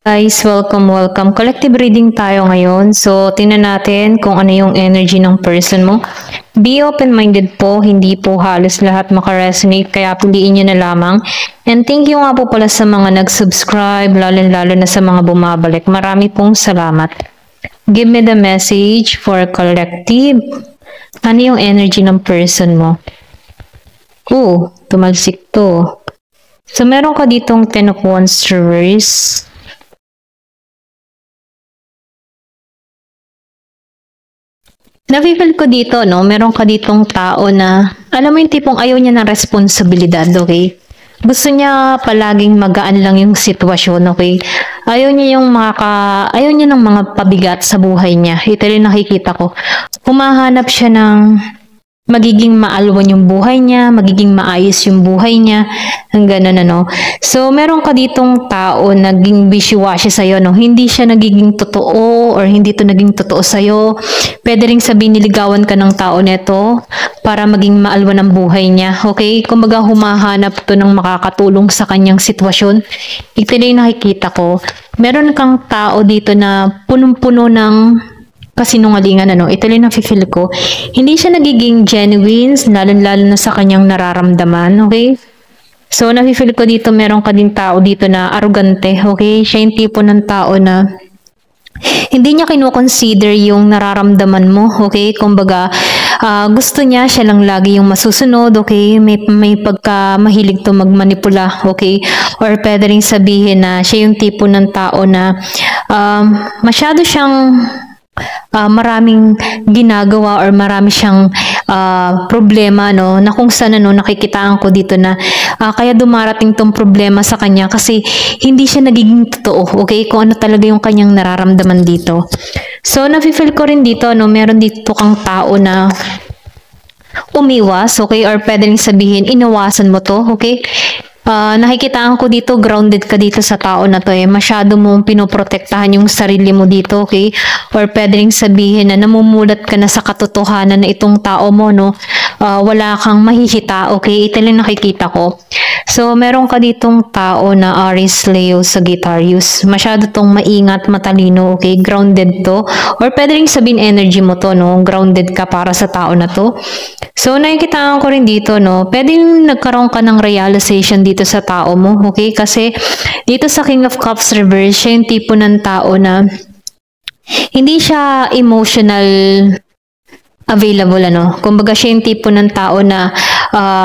Guys, welcome. Collective reading tayo ngayon. So, tingnan natin kung ano yung energy ng person mo. Be open-minded po, hindi po halos lahat makaresonate, kaya piliin nyo na lamang. And thank you nga po pala sa mga nag-subscribe, lalo na sa mga bumabalik. Marami pong salamat. Give me the message for collective. Ano yung energy ng person mo? Tumalsik to. So, meron ka ditong Ten of Wands reverse. Nafe-feel ko dito, no? Meron ka ditong tao na, alam mo yung tipong ayaw niya ng responsibilidad, okay? Gusto niya palaging magaan lang yung sitwasyon, okay? Ayaw niya ng mga pabigat sa buhay niya. Ito rin nakikita ko. Humahanap siya ng magiging maalwan yung buhay niya, magiging maayos yung buhay niya, ang ganun ano. So, meron ka ditong tao naging wishy-washy sa'yo, no? Hindi siya nagiging totoo or hindi to naging totoo sa'yo. Pwede rin sabihin niligawan ka ng tao neto para maging maalwan ang buhay niya, okay? Kumbaga humahanap to ng makakatulong sa kanyang sitwasyon. Ito na yung nakikita ko. Meron kang tao dito na punong-puno ng kasinungalingan, ano, ito lang nafe-feel ko. Hindi siya nagiging genuine, lalo na sa kanyang nararamdaman, okay? So, nafe-feel ko dito, meron ka din tao dito na arrogante, okay? Siya yung tipo ng tao na hindi niya kino-consider yung nararamdaman mo, okay? Kumbaga, gusto niya, siya lang lagi yung masusunod, okay? May pagka mahilig to magmanipula, okay? Or pwede rin sabihin na siya yung tipo ng tao na masyado siyang maraming ginagawa or marami siyang problema, no, na kung saan ano, nakikitaan ko dito na kaya dumarating tong problema sa kanya kasi hindi siya nagiging totoo, okay, kung ano talaga yung kanyang nararamdaman dito. So, nafe-feel ko rin dito, no, meron dito kang tao na umiwas, okay, or pwede rin sabihin, inawasan mo to, okay. Nakikitaan ko dito, grounded ka dito sa tao na to eh. Masyado mong pinoprotektahan yung sarili mo dito, okay? Or pwede rin sabihin na namumulat ka na sa katotohanan na itong tao mo, no? Wala kang mahihita, okay? Ito lang nakikita ko. So, meron ka ditong tao na Aries, Leo, Sagittarius. Masyado tong maingat, matalino, okay? Grounded to. Or pwede rin sabihin energy mo to, no? Grounded ka para sa tao na to. So, nakikitaan ko rin dito, no? Pwedeng nagkaroon ka ng realization dito sa tao mo, okay? Kasi dito sa King of Cups reverse, siya yung tipo ng tao na hindi siya emotional available, ano. Kumbaga siya yung tipo ng tao na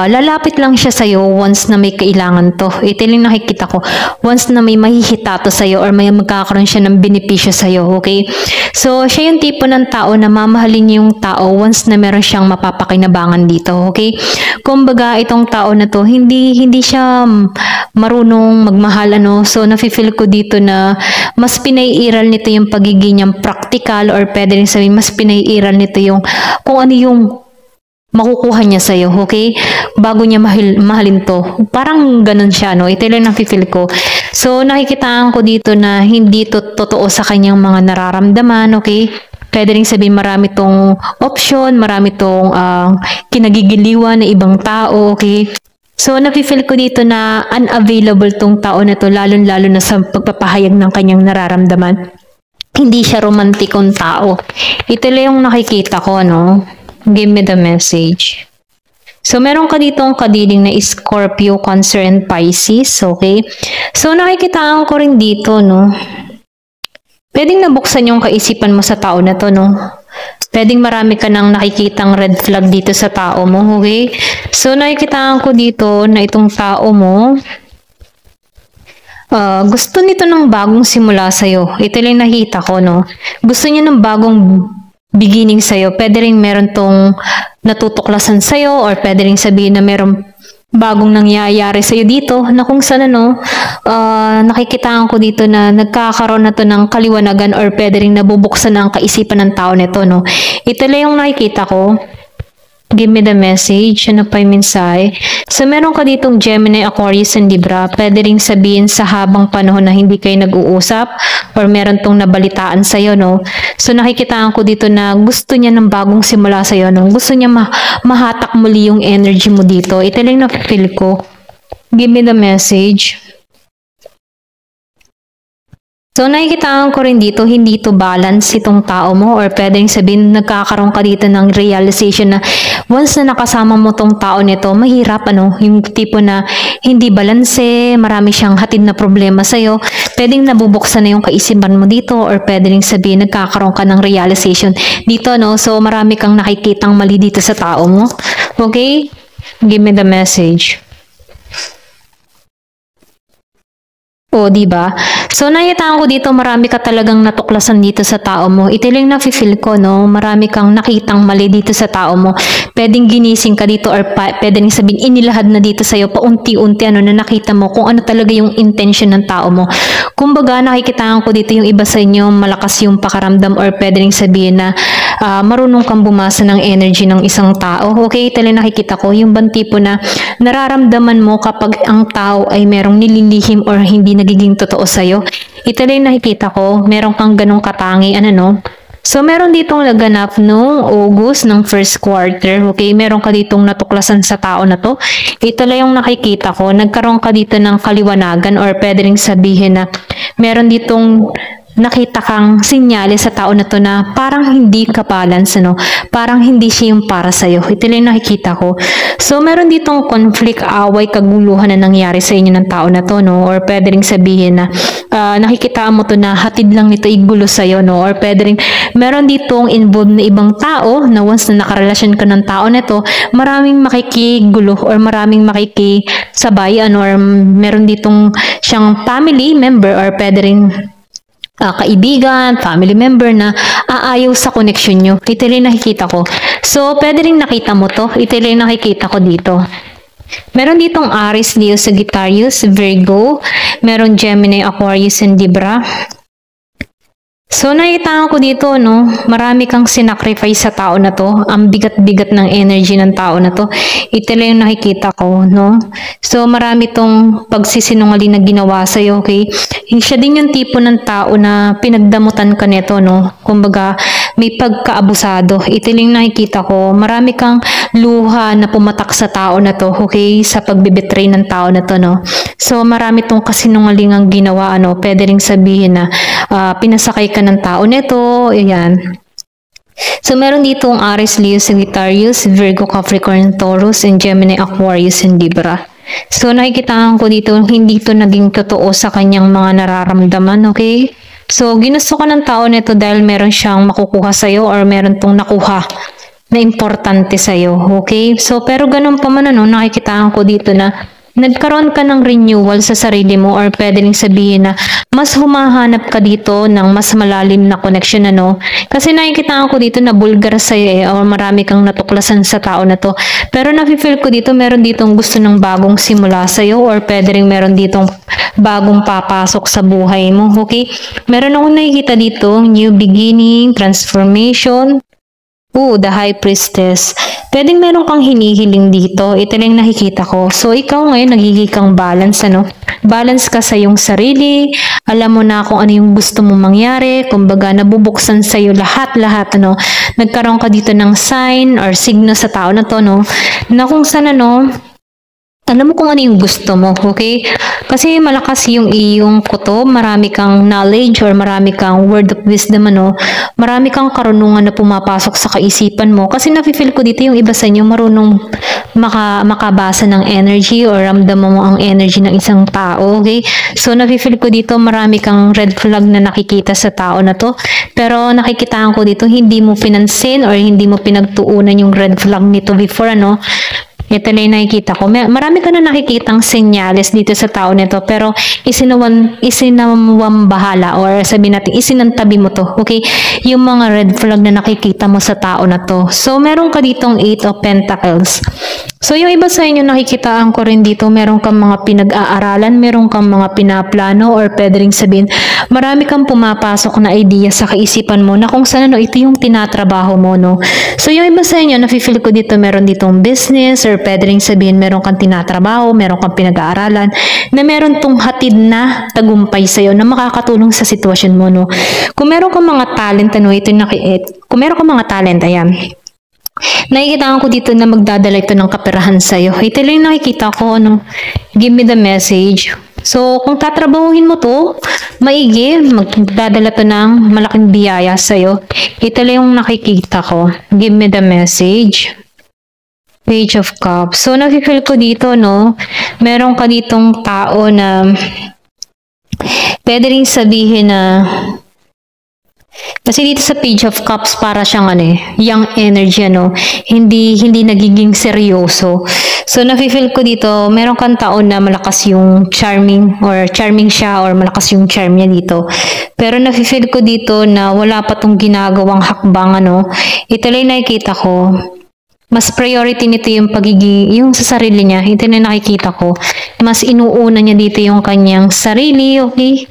lalapit lang siya sa'yo once na may kailangan to. Ito lang nakikita ko. Once na may mahihita to sa'yo or may magkakaroon siya ng benepisyo sa'yo, okay? So, siya yung tipo ng tao na mamahalin niya yung tao once na meron siyang mapapakinabangan dito, okay? Kumbaga, itong tao na to, hindi siya marunong magmahal, ano. So, nafe-feel ko dito na mas pinaiiral nito yung pagiging niyang practical or pwede rin sabihin, mas pinaiiral nito yung kung ano yung makukuha niya sa'yo, okay? Bago niya mahalin to. Parang ganun siya, no? Ito lang nafe-feel ko. So, nakikitaan ko dito na hindi to totoo sa kanyang mga nararamdaman, okay? Pwede rin sabihin marami tong option, marami tong kinagigiliwan na ibang tao, okay? So, nafe-feel ko dito na unavailable tong tao na to, lalo na sa pagpapahayag ng kanyang nararamdaman. Hindi siya romantikong tao. Ito lang yung nakikita ko, no? Give me the message. So, meron ka ditong kadiling na Scorpio, Cancer, and Pisces, okay? So, nakikitaan ko rin dito, no? Pwedeng nabuksan yung kaisipan mo sa tao na to, no? Pwedeng marami ka nang nakikitang red flag dito sa tao mo, okay? So, nakikitaan ko dito na itong tao mo, gusto nito ng bagong simula sa'yo. Ito lang nakita ko, no? Gusto niya ng bagong beginning sa'yo. Pwede rin meron tong natutuklasan sa'yo or pwede rin sabihin na meron bagong nangyayari sa'yo dito na kung saan ano, nakikitaan ko dito na nagkakaroon na to ng kaliwanagan or pwede rin nabubuksan ang kaisipan ng tao nito, no? Ito lang yung nakikita ko. Give me the message. Ano pa yung mensahe? So, meron ka ditong Gemini, Aquarius, and Libra. Pwede rin sabihin sa habang panahon na hindi kayo nag-uusap or meron tong nabalitaan sa'yo, no? So, nakikitaan ko dito na gusto niya ng bagong simula sa'yo, no? Gusto niya mahatak muli yung energy mo dito. Ito lang na-feel ko. Give me the message. So, nakikitaan ko rin dito, hindi to balance itong tao mo or pwedeng sabihin, nagkakaroon ka dito ng realization na once na nakasama mo tong tao nito, mahirap, yung tipo na hindi balanse, marami siyang hatid na problema sa'yo, pwedeng nabubuksan na yung kaisipan mo dito or pwedeng sabihin, nagkakaroon ka ng realization dito, So, marami kang nakikitang mali dito sa tao mo. Okay? Give me the message. O, di ba? So, nakitaan ko dito, marami ka talagang natuklasan dito sa tao mo. Ito lang nafe-feel ko, marami kang nakitang mali dito sa tao mo. Pwedeng ginising ka dito or pwedeng sabihin, inilahad na dito sa'yo, paunti-unti, na nakita mo kung ano talaga yung intention ng tao mo. Kumbaga, nakikitaan ko dito yung iba sa inyo, malakas yung pakaramdam or pwedeng sabihin na marunong kang bumasa ng energy ng isang tao. Okay, ito lang nakikita ko, yung bang tipo na nararamdaman mo kapag ang tao ay merong nililihim or hindi nagiging totoo sa'yo. Ito lang nakikita ko, meron kang ganong katangi, So, meron ditong naganap nung August ng first quarter. Okay, meron ka ditong natuklasan sa tao na to. Ito lang yung nakikita ko, nagkaroon ka dito ng kaliwanagan or pwede rin sabihin na meron ditong nakita kang sinyales sa tao na to na parang hindi ka balance, Parang hindi siya yung para sa'yo. Ito lang nakikita ko. So, meron ditong conflict, away, kaguluhan na nangyari sa inyo ng tao na to, Or pwede rin sabihin na nakikita mo to na hatid lang nito igulo sa'yo, Or pwede rin, meron ditong involved na ibang tao na once na nakarelasyon ka ng tao na to, maraming makikigulo or maraming makikisabay, or meron ditong siyang family member or pwede rin kaibigan, family member na aayaw sa connection nyo. Ito rin nakikita ko. So, pwede rin nakita mo to. Ito rin nakikita ko dito. Meron ditong Aries, Leo, Sagittarius, Virgo. Meron Gemini, Aquarius, and Libra. So, nakita ko dito, marami kang sinacrifice sa tao na to. Ang bigat-bigat ng energy ng tao na to. Ito lang yung nakikita ko, So, marami tong pagsisinungaling na ginawa sa'yo, okay? Siya din yung tipo ng tao na pinagdamutan ka nito, Kumbaga, may pagkaabusado. Ito lang yung nakikita ko. Marami kang luha na pumatak sa tao na to, okay? Sa pagbibetray ng tao na to, So, marami tong kasinungaling ang ginawa, Pwede ring sabihin na pinasakay ka ng tao nito, ayan. So, meron dito ang Aries, Leo, Sagittarius, Virgo, Capricorn, Taurus, and Gemini, Aquarius, and Libra. So, nakikitaan ko dito, hindi to naging totoo sa kanyang mga nararamdaman, okay? So, ginusto ka ng tao nito dahil meron siyang makukuha sa'yo or meron tong nakuha na importante sa'yo, okay? So, pero ganun pa man, nakikitaan ko dito na nagkaroon ka ng renewal sa sarili mo or pwede rin sabihin na mas humahanap ka dito ng mas malalim na connection, Kasi nakikita ko dito na bulgar sa'yo or marami kang natuklasan sa tao na to. Pero nafe-feel ko dito, meron ditong gusto ng bagong simula sa'yo or pwede rin meron ditong bagong papasok sa buhay mo, okay? Meron akong nakikita dito, new beginning, transformation. The High Priestess. Pwedeng meron kang hinihiling dito. Ito lang nakikita ko. So, ikaw ngayon nagiging kang balance, Balance ka sa iyong sarili. Alam mo na kung ano yung gusto mong mangyari. Kumbaga, nabubuksan sa iyo lahat-lahat, Nagkaroon ka dito ng sign or signo sa tao na to, Na kung saan, alam mo kung ano yung gusto mo, okay? Kasi malakas yung iyong kutob, marami kang knowledge or marami kang word of wisdom, Marami kang karunungan na pumapasok sa kaisipan mo. Kasi nafe-feel ko dito yung iba sa inyo marunong makabasa ng energy or ramdaman mo ang energy ng isang tao, okay? So, nafe-feel ko dito marami kang red flag na nakikita sa tao na to. Pero nakikitaan ko dito hindi mo pinansin or hindi mo pinagtuunan yung red flag nito before, Ito na yung nakikita ko. Marami ka na nakikitang senyales dito sa tao nito, pero isinambahala or sabihin natin, isinantabi mo to, okay? Yung mga red flag na nakikita mo sa tao na to. So, meron ka ditong 8 of Pentacles. So, yung iba sa inyo nakikitaan ko rin dito, meron kang mga pinag-aaralan, meron kang mga pinaplano, or pwede rin sabihin, marami kang pumapasok na idea sa kaisipan mo na kung saan ito yung tinatrabaho mo, So, yung iba sa inyo, nafe-feel ko dito, meron ditong business, or pwede rin sabihin, meron kang tinatrabaho, meron kang pinag-aaralan, na meron tong hatid na tagumpay sa'yo na makakatulong sa sitwasyon mo, Kung meron kang mga talent, kung meron kang mga talent, ayan, nakikita ko dito na magdadala ito ng kaperahan sa'yo. Ito lang nakikita ko, give me the message. So, kung tatrabahuhin mo to, maigi, magdadala to ng malaking biyaya sa'yo. Ito lang yung nakikita ko. Give me the message. Page of Cups. So, nafe-feel ko dito, no? Meron ka ditong tao na pwede rin sabihin na kasi dito sa Page of Cups para siyang young energy, hindi nagiging seryoso. So, nafe-feel ko dito, meron kang taon na malakas yung charming siya or malakas yung charm niya dito. Pero nafe-feel ko dito na wala pa tong ginagawang hakbang, Ito lang nakikita ko. Mas priority nito yung yung sa sarili niya. Ito na nakikita ko. Mas inuuna niya dito yung kanyang sarili, okay?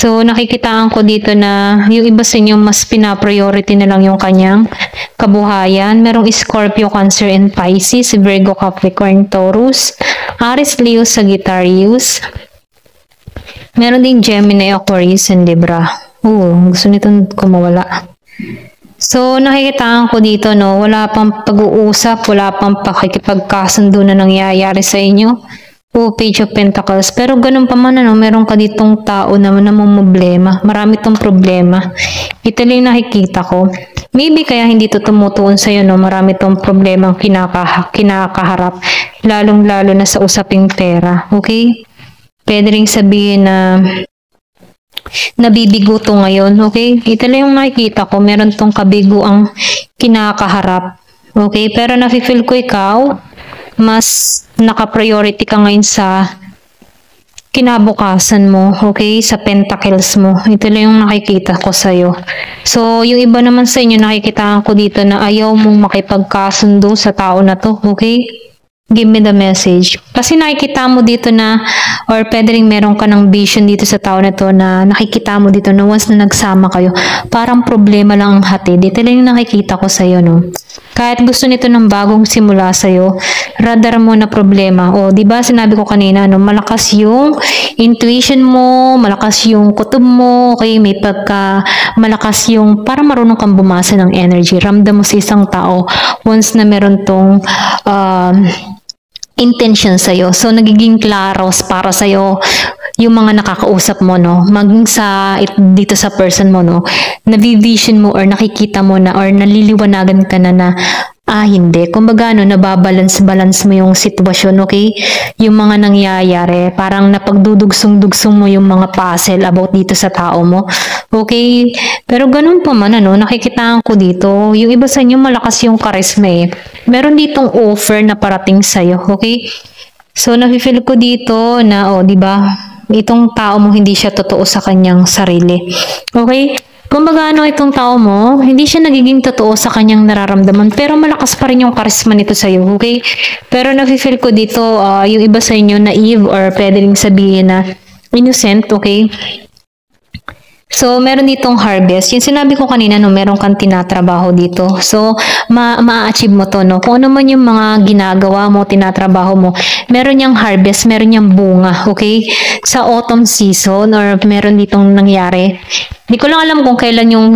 So, nakikitaan ko dito na yung iba sa inyo mas pina-priority na lang yung kanyang kabuhayan. Merong Scorpio, Cancer, and Pisces, Virgo, Capricorn, Taurus, Aries, Leo, Sagittarius. Meron din Gemini, Aquarius, and Libra. Gusto nitong kumawala. So, nakikitaan ko dito, wala pang pag-uusap, wala pang pakikipagkasundo na nangyayari sa inyo. Page of Pentacles. Pero ganun pa man, meron ka ditong tao na namumblema. Marami tong problema. Ito lang nakikita ko. Maybe kaya hindi to tumutuon sa'yo, marami tong problema kinakaharap. Lalong-lalo na sa usaping pera. Okay? Pwede rin sabihin na nabibigo to ngayon. Okay? Ito lang yung nakikita ko. Meron tong kabigo ang kinakaharap. Okay? Pero nafe-feel ko ikaw, mas naka-priority ka ngayon sa kinabukasan mo, okay? Sa pentacles mo. Ito lang yung nakikita ko sa'yo. So, yung iba naman sa inyo, nakikita ko dito na ayaw mong makipagkasundo sa tao na to, okay? Give me the message. Kasi nakikita mo dito na, or pwede rin meron ka ng vision dito sa tao na to na nakikita mo dito na once na nagsama kayo, parang problema lang ang hatid. Dito lang yung nakikita ko sa'yo, Kahit gusto nito ng bagong simula sa'yo, radar mo na problema. Diba sinabi ko kanina, malakas yung intuition mo, malakas yung kutob mo, okay, may malakas yung, para marunong kang bumasa ng energy. Ramdam mo sa isang tao once na meron tong intention sa'yo. So, nagiging klaros para sa'yo yung mga nakakausap mo, maging dito sa person mo, nabivision mo or nakikita mo na or naliliwanagan ka na hindi. Kumbaga, nababalance mo yung sitwasyon, okay? Yung mga nangyayari, parang napagdudugsong-dugsong mo yung mga puzzle about dito sa tao mo. Okay? Pero ganun pa man, nakikitaan ko dito, yung iba sa inyo malakas yung charisma Meron ditong offer na parating sa'yo, okay? So, nafe-feel ko dito na, di ba? Itong tao mo, hindi siya totoo sa kanyang sarili. Okay? Kumbaga, itong tao mo, hindi siya nagiging totoo sa kanyang nararamdaman, pero malakas pa rin yung charisma nito sa'yo, okay? Pero nafe-feel ko dito, yung iba sa inyo, naive, or pwede rin sabihin na innocent, okay? So, meron ditong harvest. Yung sinabi ko kanina, meron kang tinatrabaho dito. So, ma-achieve mo to, Kung ano man yung mga ginagawa mo, tinatrabaho mo, meron niyang harvest, meron niyang bunga, okay? Sa autumn season, or meron ditong nangyari. Hindi ko lang alam kung kailan yung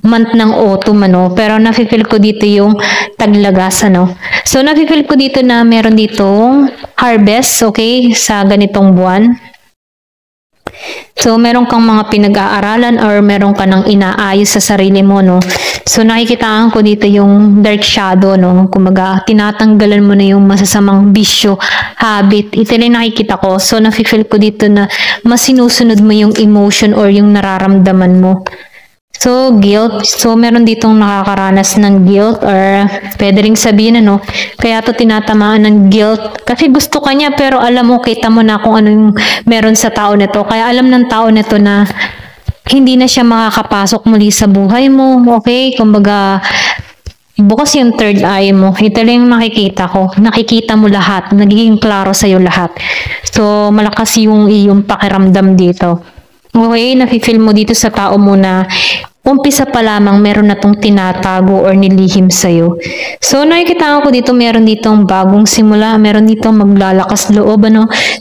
month ng autumn, pero nafe-feel ko dito yung taglagas, So, nafe-feel ko dito na meron ditong harvest, okay? Sa ganitong buwan. So, meron kang mga pinag-aaralan or meron ka ng inaayos sa sarili mo, So, nakikitaan ko dito yung dark shadow, Kumaga, tinatanggalan mo na yung masasamang bisyo, habit. Ito lang nakikita ko. So, nafe-feel ko dito na mas sinusunod mo yung emotion or yung nararamdaman mo. So, guilt. So, meron ditong nakakaranas ng guilt or pwede rin sabihin, kaya to tinatamaan ng guilt. Kasi gusto ka niya pero alam mo, kita mo na kung anong meron sa tao nito. Kaya alam ng tao nito na hindi na siya makakapasok muli sa buhay mo. Okay? Kumbaga, bukas yung third eye mo. Ito lang yung nakikita ko. Nakikita mo lahat. Nagiging klaro sa'yo lahat. So, malakas yung iyong pakiramdam dito. Okay, nafe-feel mo dito sa tao mo na umpisa pa lamang meron na tong tinatago or nilihim sa'yo. So, nakikita ko dito, meron ditong bagong simula, meron ditong maglalakas loob,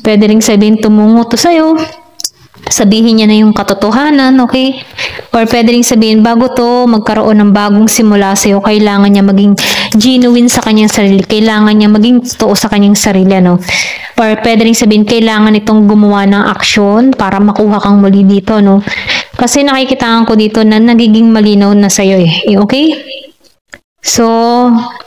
Pwede rin sabihin tumungo to sa'yo. sabihin niya na yung katotohanan, okay? Or pwede rin sabihin, bago to magkaroon ng bagong simula sa'yo, kailangan niya maging genuine sa kanyang sarili. Kailangan niya maging totoo sa kanyang sarili, ano? Or pwede rin sabihin, kailangan itong gumawa ng aksyon para makuha kang muli dito, no? Kasi nakikitaan ko dito na nagiging malinaw na sa'yo, eh. Okay? So,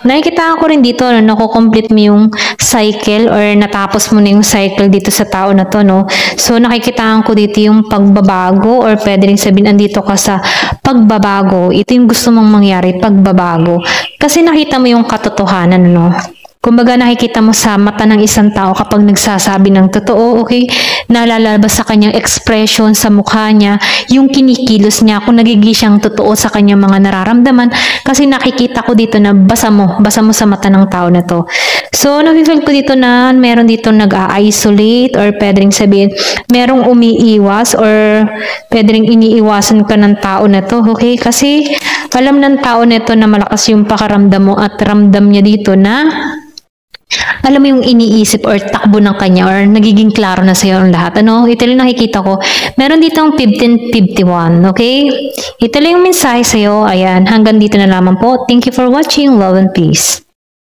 nakikita ko rin dito na nako-complete mo yung cycle or natapos mo na yung cycle dito sa tao na to, no? So, nakikita ko dito yung pagbabago or pwede rin sabihin andito ka sa pagbabago. Ito yung gusto mong mangyari, pagbabago. Kasi nakita mo yung katotohanan, no? Kumbaga nakikita mo sa mata ng isang tao kapag nagsasabi ng totoo, okay? Nalalabas sa kanyang expression sa mukha niya, yung kinikilos niya kung nagiging siyang totoo sa kanyang mga nararamdaman kasi nakikita ko dito na basa mo sa mata ng tao na to. So, nakikita ko dito na meron dito nag-a-isolate or pwede rin sabihin, merong umiiwas or pwede rin iniiwasan ka ng tao na to, okay? Kasi alam ng tao na to na malakas yung pakaramdam mo at ramdam niya dito na alam mo yung iniisip or takbo ng kanya or nagiging klaro na sa'yo ang lahat. Ano? Ito lang nakikita ko. Meron ditong 1551. Okay? Ito lang yung mensahe sa'yo. Ayan. Hanggang dito na lamang po. Thank you for watching. Love and peace.